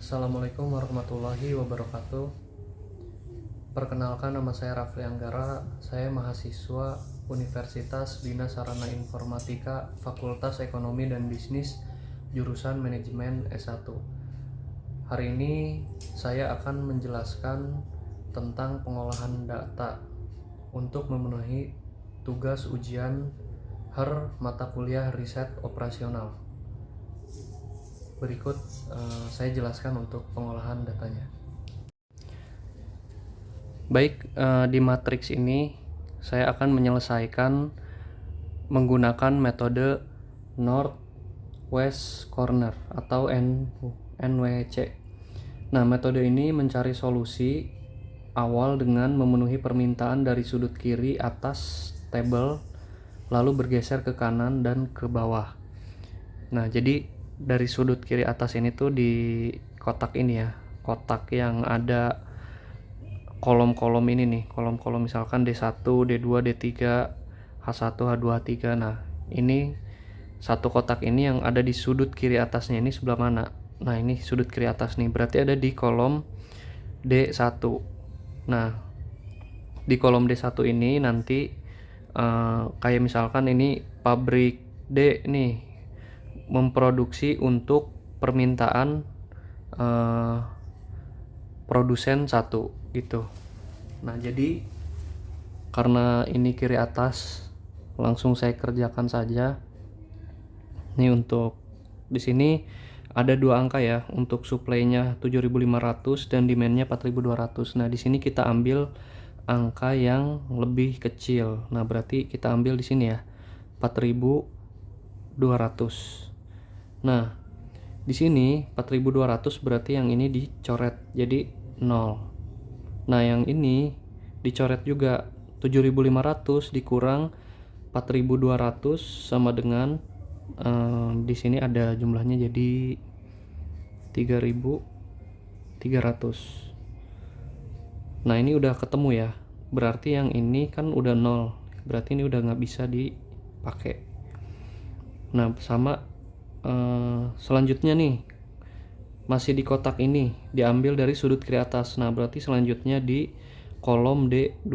Assalamualaikum warahmatullahi wabarakatuh. Perkenalkan, nama saya Rafli Anggara. Saya mahasiswa Universitas Bina Sarana Informatika, Fakultas Ekonomi dan Bisnis, jurusan Manajemen S1. Hari ini saya akan menjelaskan tentang pengolahan data untuk memenuhi tugas ujian HER mata kuliah riset operasional. Berikut saya jelaskan untuk pengolahan datanya. Baik, di matriks ini saya akan menyelesaikan menggunakan metode North West Corner atau NWC. Nah, metode ini mencari solusi awal dengan memenuhi permintaan dari sudut kiri atas tabel, lalu bergeser ke kanan dan ke bawah. Nah, jadi dari sudut kiri atas ini tuh di kotak ini ya, kotak yang ada kolom-kolom ini nih, kolom-kolom misalkan D1, D2, D3, H1, H2, H3. Nah, ini satu kotak ini yang ada di sudut kiri atasnya ini sebelah mana? Nah, ini sudut kiri atas nih, berarti ada di kolom D1. Nah, di kolom D1 ini nanti kayak misalkan ini pabrik D nih memproduksi untuk permintaan produsen 1 gitu. Nah, jadi karena ini kiri atas, langsung saya kerjakan saja. Nih, untuk di sini ada dua angka ya, untuk supply-nya 7.500 dan demand-nya 4.200. Nah, di sini kita ambil angka yang lebih kecil. Nah, berarti kita ambil di sini ya, 4.200. Nah, di sini 4.200 berarti yang ini dicoret jadi 0. Nah, yang ini dicoret juga, 7.500 dikurang 4.200 sama dengan di sini ada jumlahnya jadi 3.300. Nah, ini udah ketemu ya. Berarti yang ini kan udah 0. Berarti ini udah nggak bisa dipakai. Nah, sama selanjutnya nih, masih di kotak ini, diambil dari sudut kiri atas. Nah, berarti selanjutnya di kolom D2.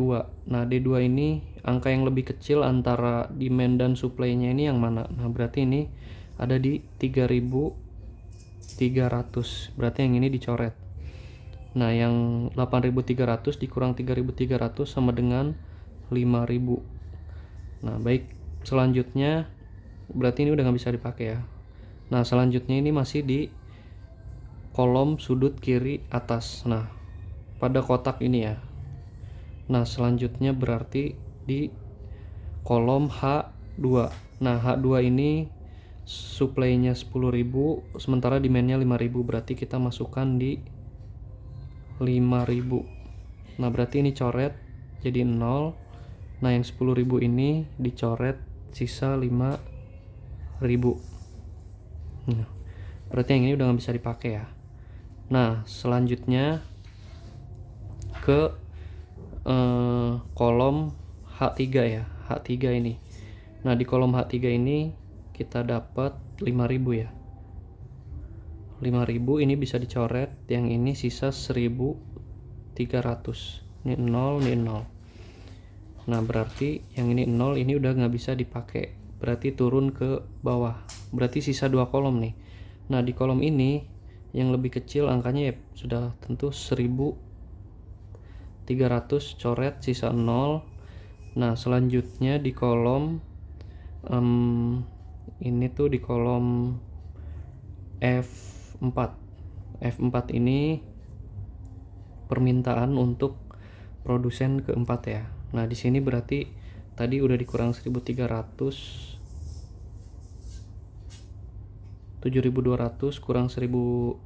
Nah, D2 ini angka yang lebih kecil antara demand dan supply-nya ini yang mana? Nah, berarti ini ada di 3.300. Berarti yang ini dicoret. Nah, yang 8.300 dikurang 3.300 sama dengan 5.000. Nah, baik, selanjutnya berarti ini udah nggak bisa dipakai ya. Nah, selanjutnya ini masih di kolom sudut kiri atas. Nah, pada kotak ini ya. Nah, selanjutnya berarti di kolom H2. Nah, H2 ini supply-nya 10.000 sementara demand-nya 5.000, berarti kita masukkan di 5.000. Nah, berarti ini coret jadi 0. Nah, yang 10.000 ini dicoret sisa 5.000. Nah, berarti yang ini udah nggak bisa dipakai ya. Nah, selanjutnya ke kolom H3 ya, H3 ini. Nah, di kolom H3 ini kita dapat 5.000 ya. 5.000 ini bisa dicoret, yang ini sisa 1.300. Ini 0, ini 0. Nah, berarti yang ini 0, ini udah nggak bisa dipakai. Berarti turun ke bawah. Berarti sisa 2 kolom nih. Nah, di kolom ini yang lebih kecil angkanya ya sudah tentu 1.300, coret sisa 0. Nah, selanjutnya di kolom ini tuh di kolom F4. F4 ini permintaan untuk produsen keempat ya. Nah, di sini berarti tadi udah dikurang 1.300, 7.200 kurang 7.000,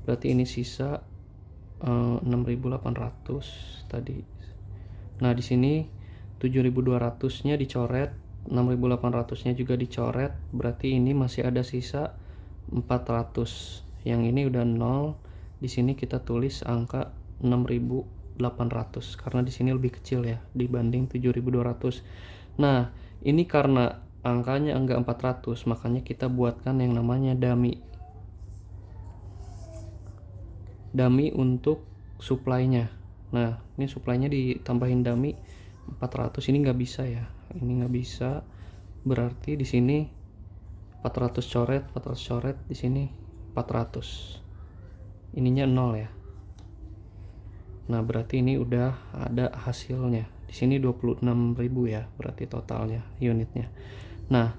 berarti ini sisa 6.800 tadi. Nah, di sini 7.200-nya dicoret, 6.800-nya juga dicoret, berarti ini masih ada sisa 400. Yang ini udah 0. Di sini kita tulis angka 6.800 karena di sini lebih kecil ya dibanding 7.200. Nah, ini karena angkanya enggak 400, makanya kita buatkan yang namanya dummy untuk supply-nya. Nah, ini supply-nya ditambahin dummy 400, ini nggak bisa ya. Ini nggak bisa. Berarti di sini 400 coret, di sini 400. Ininya 0 ya. Nah, berarti ini udah ada hasilnya. Di sini 26.000 ya, berarti totalnya unitnya. Nah,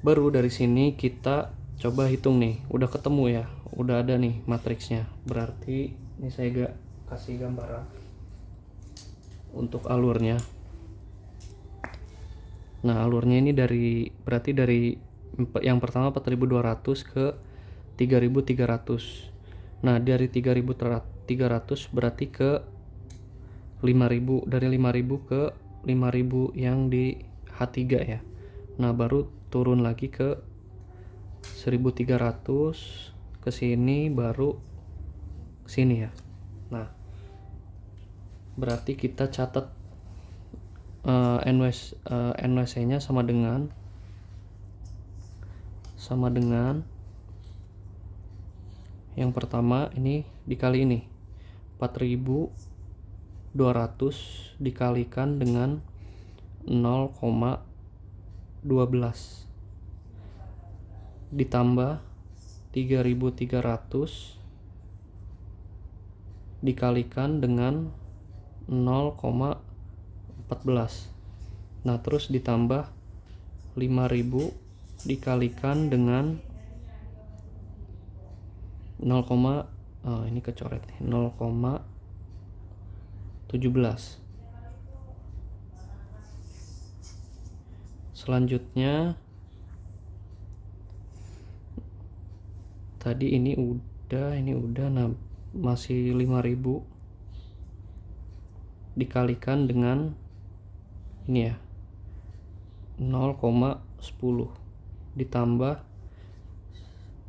baru dari sini kita coba hitung nih. Udah ketemu ya, udah ada nih matriksnya. Berarti ini saya kasih gambaran untuk alurnya. Nah, alurnya ini berarti dari yang pertama 4.200 ke 3.300. Nah, dari 3.300 berarti ke 5.000, dari 5.000 ke 5.000 yang di H3 ya. Nah, baru turun lagi ke 1.300 ke sini, baru sini ya. Nah, berarti kita catat NWC-nya sama dengan yang pertama ini dikali ini 4.200 dikalikan dengan 0,12 ditambah 3.300 dikalikan dengan 0,14. Nah, terus ditambah 5.000 dikalikan dengan 0, ini kecoret nih, 0,17. Selanjutnya tadi ini udah, nah masih 5.000 dikalikan dengan ini ya, 0,10 ditambah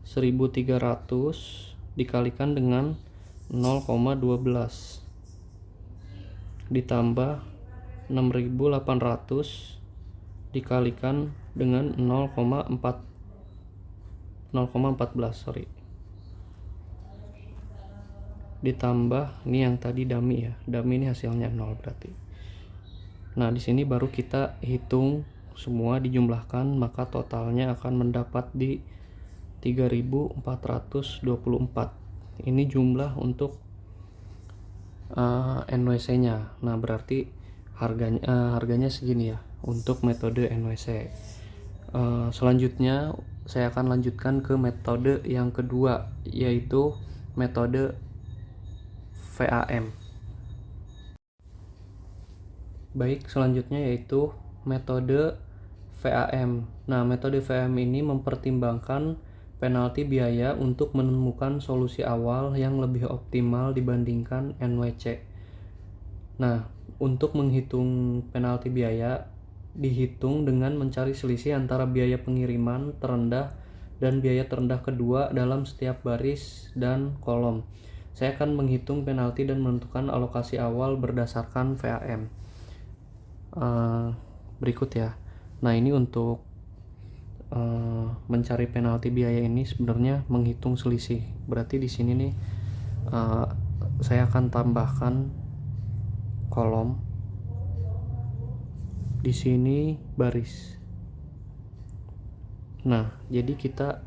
1.300 dikalikan dengan 0,12 ditambah 6.800 dikalikan dengan 0,14 ditambah ini yang tadi dummy ya. Dummy ini hasilnya 0 berarti. Nah, di sini baru kita hitung semua dijumlahkan, maka totalnya akan mendapat di 3.424. Ini jumlah untuk NWC-nya. Nah, berarti harganya segini ya untuk metode NWC. Selanjutnya saya akan lanjutkan ke metode yang kedua, yaitu metode VAM. Baik, selanjutnya yaitu metode VAM. Nah, metode VAM ini mempertimbangkan penalti biaya untuk menemukan solusi awal yang lebih optimal dibandingkan NWC. Nah, untuk menghitung penalti biaya dihitung dengan mencari selisih antara biaya pengiriman terendah dan biaya terendah kedua dalam setiap baris dan kolom. Saya akan menghitung penalti dan menentukan alokasi awal berdasarkan VAM. Berikut ya. Nah, ini untuk mencari penalti biaya ini sebenarnya menghitung selisih. Berarti di sini nih saya akan tambahkan kolom, di sini baris. Nah, jadi kita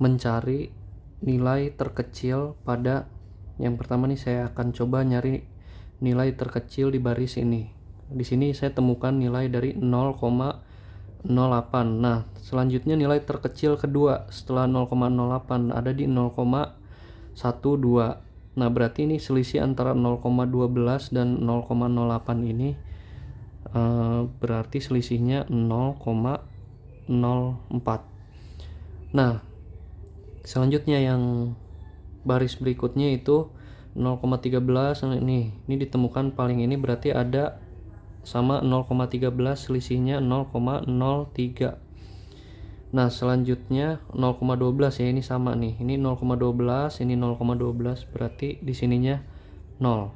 mencari nilai terkecil pada yang pertama nih, saya akan coba nyari nilai terkecil di baris ini. Di sini saya temukan nilai dari 0,08. Nah, selanjutnya nilai terkecil kedua setelah 0,08 ada di 0,12. Nah, berarti ini selisih antara 0,12 dan 0,08 ini berarti selisihnya 0,04. Nah, selanjutnya yang baris berikutnya itu 0,13. ini ditemukan paling ini, berarti ada sama 0,13, selisihnya 0,03. Nah, selanjutnya 0,12 ya, ini sama nih. Ini 0,12, ini 0,12, berarti di sininya 0.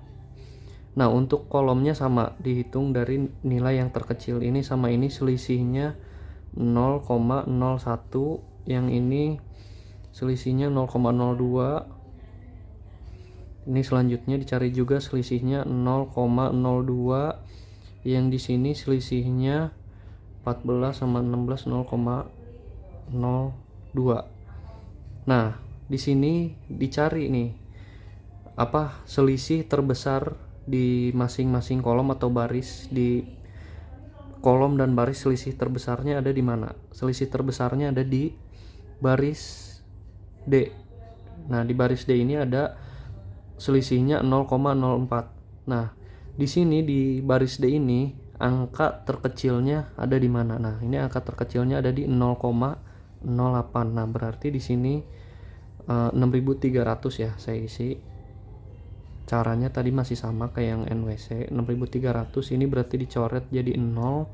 Nah, untuk kolomnya sama, dihitung dari nilai yang terkecil ini sama ini, selisihnya 0,01, yang ini selisihnya 0,02. Ini selanjutnya dicari juga selisihnya 0,02, yang di sini selisihnya 14 sama 16 0,02. Nah, di sini dicari nih apa selisih terbesar di masing-masing kolom atau baris. Di kolom dan baris selisih terbesarnya ada di mana? Selisih terbesarnya ada di baris D. Nah, di baris D ini ada selisihnya 0,04. Nah, di sini di baris D ini angka terkecilnya ada di mana? Nah, ini angka terkecilnya ada di 0,08. Nah, berarti di sini 6.300 ya saya isi. Caranya tadi masih sama kayak yang NWC, 6.300. Ini berarti dicoret jadi 0.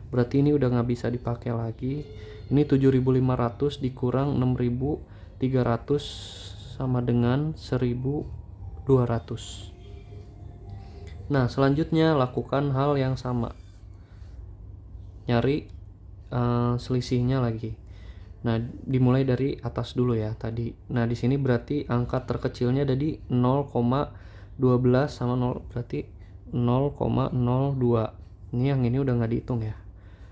Berarti ini udah nggak bisa dipakai lagi. Ini 7.500 dikurang 6.300 sama dengan 1.200. Nah, selanjutnya lakukan hal yang sama. Nyari selisihnya lagi. Nah, dimulai dari atas dulu ya tadi. Nah, di sini berarti angka terkecilnya ada di 0,12 sama 0, berarti 0,02. Ini yang ini udah nggak dihitung ya.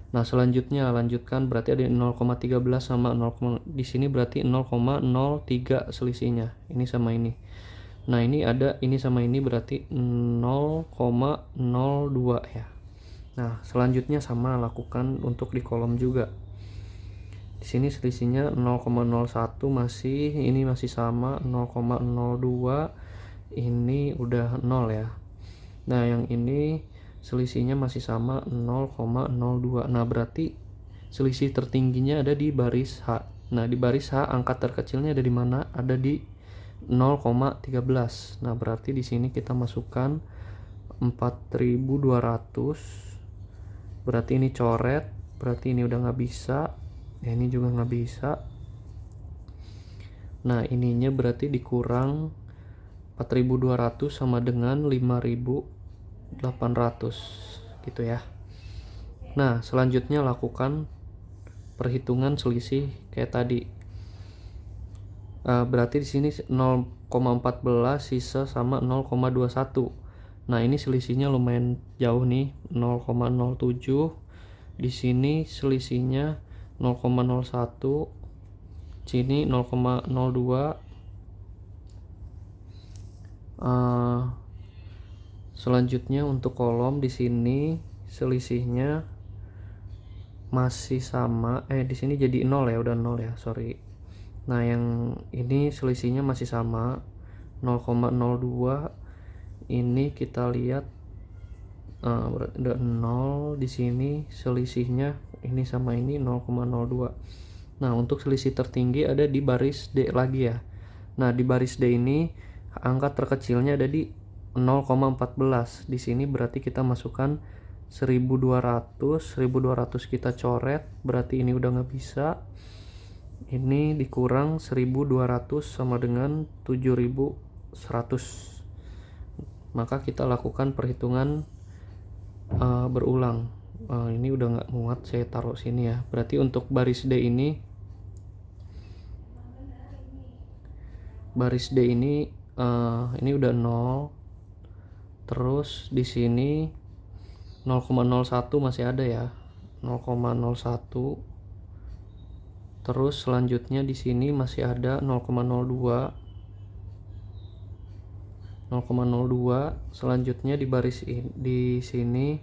Nah, selanjutnya lanjutkan, berarti ada 0,13 sama 0, di sini berarti 0,03 selisihnya. Ini sama ini. Nah, ini ada ini sama ini berarti 0,02 ya. Nah, selanjutnya sama lakukan untuk di kolom juga. Di sini selisihnya 0,01 masih, ini masih sama 0,02, ini udah 0 ya. Nah, yang ini selisihnya masih sama 0,02. Nah, berarti selisih tertingginya ada di baris H. Nah, di baris H angka terkecilnya ada di mana? Ada di 0,13. Nah, berarti di sini kita masukkan 4.200. Berarti ini coret, berarti ini udah nggak bisa. Ya, ini juga nggak bisa. Nah, ininya berarti dikurang 4.200 sama dengan 5.800 gitu ya. Nah, selanjutnya lakukan perhitungan selisih kayak tadi. Berarti di sini 0,14 sisa sama 0,21. Nah, ini selisihnya lumayan jauh nih, 0,07. Di sini selisihnya 0,01, sini 0,02. Selanjutnya untuk kolom di sini selisihnya masih sama, di sini jadi 0 ya, udah 0 ya, sorry. Nah, yang ini selisihnya masih sama 0,02. Ini kita lihat udah 0. Di sini selisihnya ini sama ini 0,02. Nah, untuk selisih tertinggi ada di baris D lagi ya. Nah, di baris D ini angka terkecilnya ada di 0,14. Di sini berarti kita masukkan 1.200 kita coret, berarti ini udah nggak bisa. Ini dikurang 1.200 sama dengan 7.100. Maka kita lakukan perhitungan berulang. Ini udah nggak muat, saya taruh sini ya. Berarti untuk baris D ini udah 0. Terus di sini 0,01 masih ada ya, 0,01. Terus selanjutnya di sini masih ada 0,02. Selanjutnya di baris di sini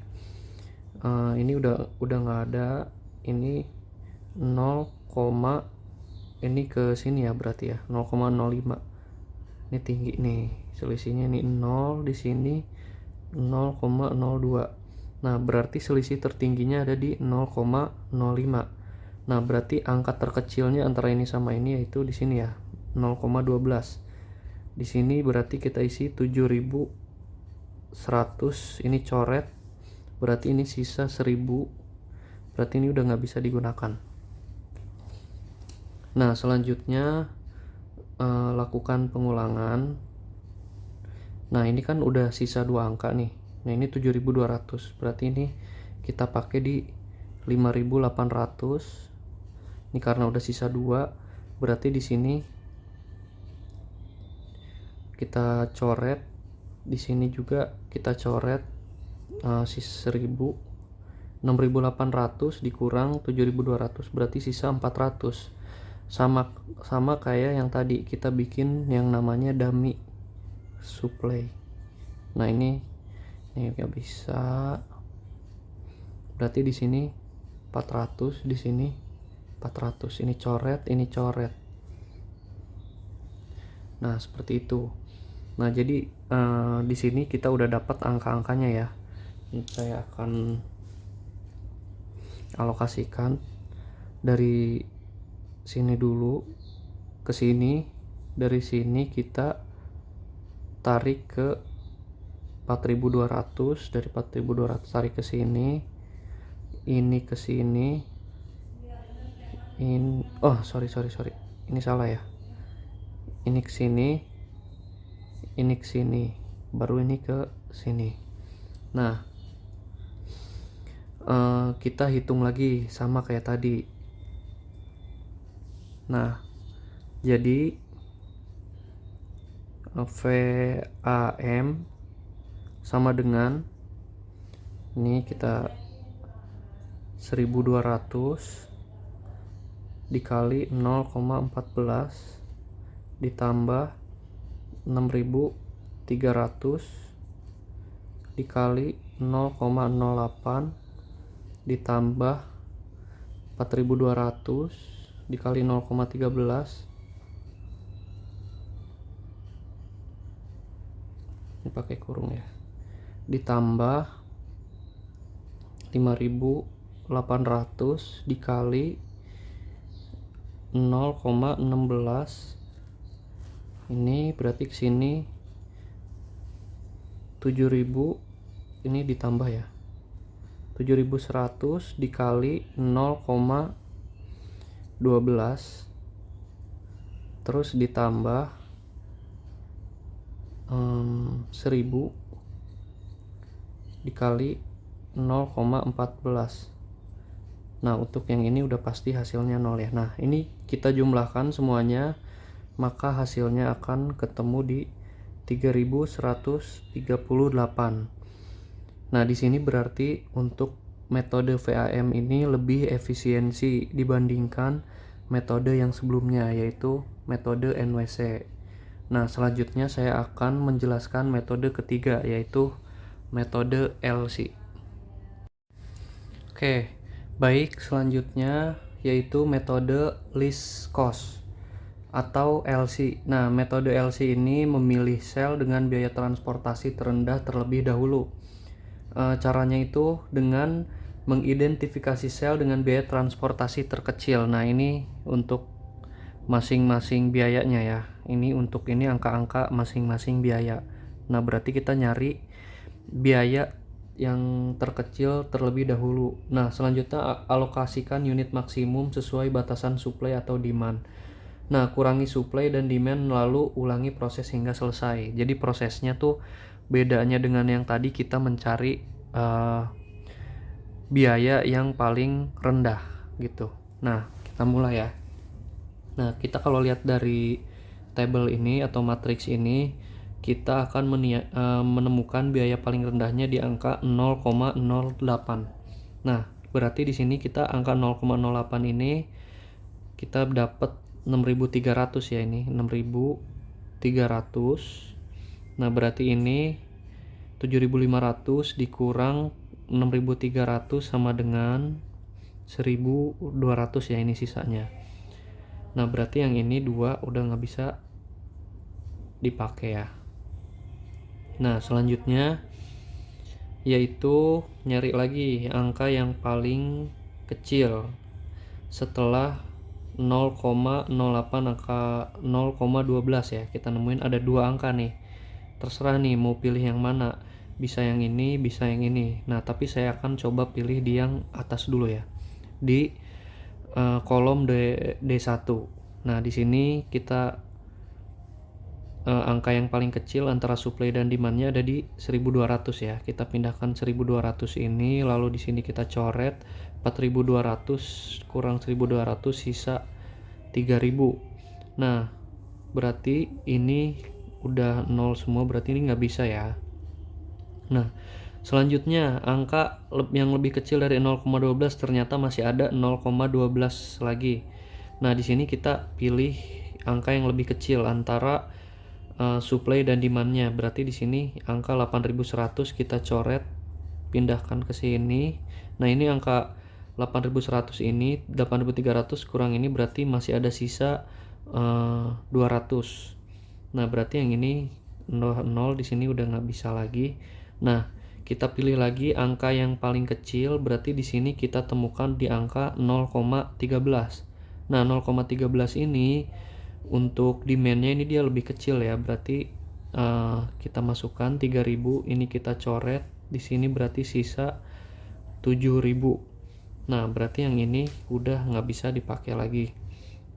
ini udah nggak ada. Ini 0, ini ke sini ya, berarti ya 0,05. Ini tinggi nih selisihnya, ini 0, di sini 0,02. Nah, berarti selisih tertingginya ada di 0,05. Nah, berarti angka terkecilnya antara ini sama ini yaitu di sini ya, 0,12. Di sini berarti kita isi 7.100, ini coret, berarti ini sisa 1.000. Berarti ini udah nggak bisa digunakan. Nah, selanjutnya lakukan pengulangan. Nah, ini kan udah sisa 2 angka nih. Nah, ini 7.200. Berarti ini kita pakai di 5.800. Ini karena udah sisa 2, berarti di sini kita coret, di sini juga kita coret sisa 6.800 dikurang 7.200 berarti sisa 400. Sama kayak yang tadi kita bikin yang namanya dummy supply. Nah, ini nggak bisa. Berarti di sini 400, di sini 400. Ini coret, ini coret. Nah, seperti itu. Nah, jadi di sini kita udah dapat angka-angkanya ya. Ini saya akan alokasikan dari sini dulu ke sini. Dari sini kita tarik ke 4.200, dari 4.200 tarik ke sini, ini ke sini, sorry, ini salah ya, ini ke sini, ini ke sini, baru ini ke sini. Nah, kita hitung lagi sama kayak tadi. Nah, jadi VAM sama dengan ini kita 1.200 dikali 0,14 ditambah 6.300 dikali 0,08 ditambah 4.200 dikali 0,13. Ini pakai kurung ya, ditambah 5.800 dikali 0,16. Ini berarti ke sini 7.000, ini ditambah ya, 7.100 dikali 0,12 terus ditambah 1.000 dikali 0,14. Nah, untuk yang ini udah pasti hasilnya 0 ya. Nah, ini kita jumlahkan semuanya, maka hasilnya akan ketemu di 3.138. Nah, di sini berarti untuk metode VAM ini lebih efisiensi dibandingkan metode yang sebelumnya, yaitu metode NWC. Nah, selanjutnya saya akan menjelaskan metode ketiga, yaitu metode LC. Oke, baik, selanjutnya yaitu metode least cost atau LC. Nah, metode LC ini memilih sel dengan biaya transportasi terendah terlebih dahulu. Caranya itu dengan mengidentifikasi sel dengan biaya transportasi terkecil. Nah, ini untuk masing-masing biayanya ya. Ini untuk ini angka-angka masing-masing biaya. Nah, berarti kita nyari biaya yang terkecil terlebih dahulu. Nah, selanjutnya alokasikan unit maksimum sesuai batasan supply atau demand. Nah, kurangi supply dan demand lalu ulangi proses hingga selesai. Jadi prosesnya tuh bedanya dengan yang tadi, kita mencari biaya yang paling rendah gitu. Nah, kita mulai ya. Nah, kita kalau lihat dari tabel ini atau matriks ini, kita akan menemukan biaya paling rendahnya di angka 0,08. Nah, berarti di sini kita angka 0,08 ini kita dapat 6.300 ya, ini 6.300. Nah, berarti ini 7.500 dikurang 6.300 sama dengan 1.200 ya, ini sisanya. Nah, berarti yang ini 2 udah nggak bisa dipakai ya. Nah, selanjutnya yaitu nyari lagi angka yang paling kecil setelah 0,08, angka 0,12 ya. Kita nemuin ada 2 angka nih. Terserah nih mau pilih yang mana. Bisa yang ini, bisa yang ini. Nah, tapi saya akan coba pilih di yang atas dulu ya. Di kolom D1. Nah, di sini kita angka yang paling kecil antara supply dan demandnya ada di 1200 ya. Kita pindahkan 1200 ini, lalu di sini kita coret 4200 kurang 1200 sisa 3000. Nah, berarti ini udah nol semua, berarti ini nggak bisa ya. Nah, selanjutnya angka yang lebih kecil dari 0,12 ternyata masih ada 0,12 lagi. Nah, di sini kita pilih angka yang lebih kecil antara supply dan demandnya. Berarti di sini angka 8100 kita coret, pindahkan ke sini. Nah, ini angka 8100 ini 8300 kurang ini berarti masih ada sisa 200. Nah, berarti yang ini 0 di sini udah nggak bisa lagi. Nah, kita pilih lagi angka yang paling kecil, berarti di sini kita temukan di angka 0,13. Nah, 0,13 ini untuk demandnya ini dia lebih kecil ya, berarti kita masukkan 3000, ini kita coret di sini berarti sisa 7000. Nah, berarti yang ini udah nggak bisa dipakai lagi.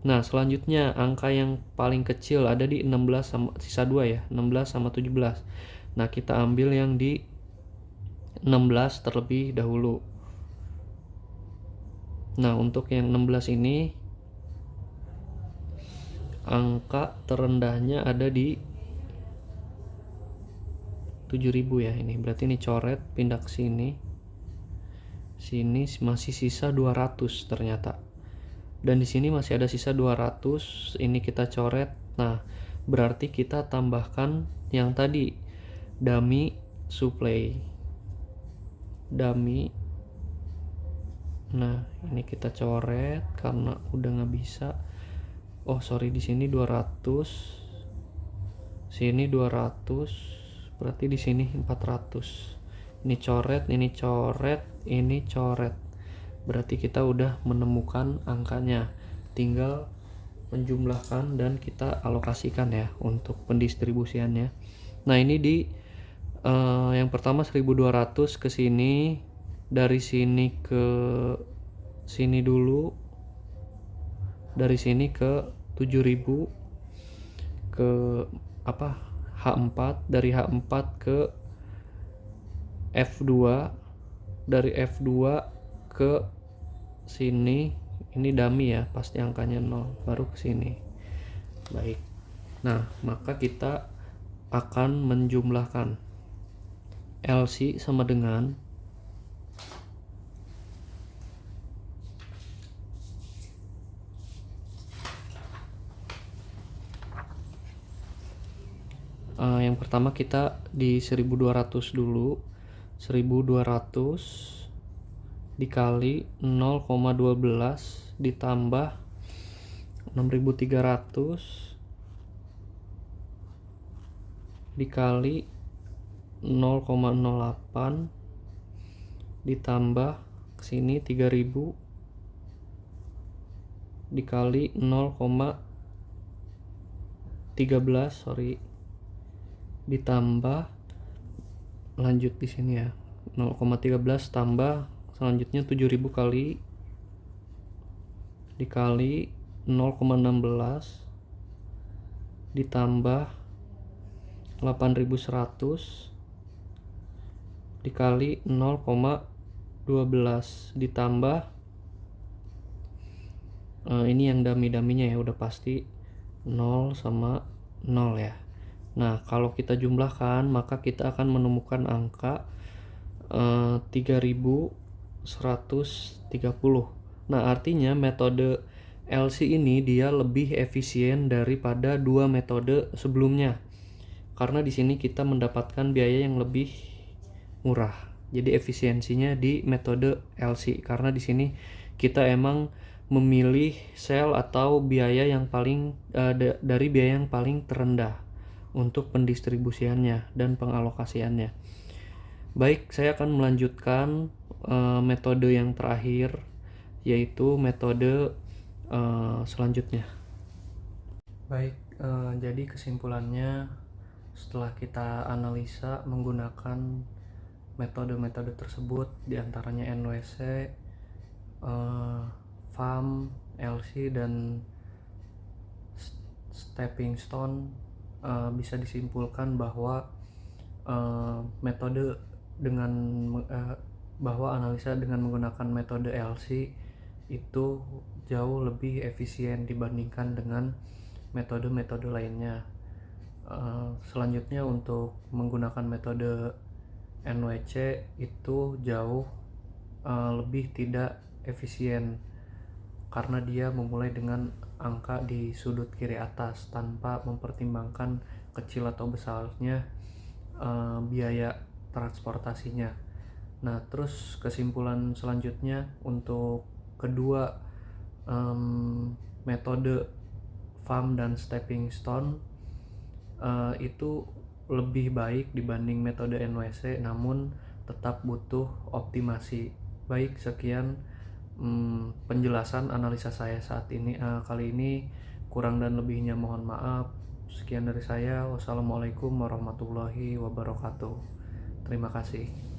Nah, selanjutnya angka yang paling kecil ada di 16 sama sisa 2 ya, 16 sama 17. Nah, kita ambil yang di 16 terlebih dahulu. Nah, untuk yang 16 ini angka terendahnya ada di 7000 ya ini. Berarti ini coret, pindah ke sini. Sini masih sisa 200 ternyata. Dan di sini masih ada sisa 200, ini kita coret. Nah, berarti kita tambahkan yang tadi dummy supply. Dummy. Nah, ini kita coret karena udah nggak bisa. Oh, sorry, di sini 200. Sini 200. Berarti di sini 400. Ini coret, ini coret, ini coret. Berarti kita udah menemukan angkanya. Tinggal menjumlahkan dan kita alokasikan ya untuk pendistribusiannya. Nah, ini di yang pertama 1200 ke sini, dari sini ke sini dulu, dari sini ke 7000 ke H4, dari H4 ke F2, dari F2 ke sini, ini dummy ya, pasti angkanya 0, baru ke sini. Baik. Nah, maka kita akan menjumlahkan LC sama dengan yang pertama kita di 1200 dulu. 1200 dikali 0,12 ditambah 6300 dikali 0,08 ditambah kesini 3000 dikali 0,13 ditambah, lanjut di sini ya, 0,13 tambah selanjutnya 7000 kali dikali 0,16 ditambah 8100 dikali 0,12 ditambah ini yang dummy-dummynya ya, udah pasti 0 sama 0 ya. Nah, kalau kita jumlahkan maka kita akan menemukan angka 3130. Nah, artinya metode LC ini dia lebih efisien daripada dua metode sebelumnya. Karena di sini kita mendapatkan biaya yang lebih murah. Jadi efisiensinya di metode LC karena di sini kita emang memilih sel atau biaya yang paling dari biaya yang paling terendah untuk pendistribusiannya dan pengalokasiannya. Baik, saya akan melanjutkan metode yang terakhir, yaitu metode selanjutnya. Baik, jadi kesimpulannya setelah kita analisa menggunakan metode-metode tersebut, diantaranya NWC, FAM, LC, dan stepping stone. bisa disimpulkan bahwa metode dengan bahwa analisa dengan menggunakan metode LC itu jauh lebih efisien dibandingkan dengan metode-metode lainnya. Selanjutnya untuk menggunakan metode NWC itu jauh lebih tidak efisien karena dia memulai dengan angka di sudut kiri atas tanpa mempertimbangkan kecil atau besarnya biaya transportasinya. Nah, terus kesimpulan selanjutnya untuk kedua metode farm dan stepping stone itu lebih baik dibanding metode NWC, namun tetap butuh optimasi. Baik, sekian penjelasan analisa saya saat ini kali ini. Kurang dan lebihnya mohon maaf. Sekian dari saya. Wassalamualaikum warahmatullahi wabarakatuh. Terima kasih.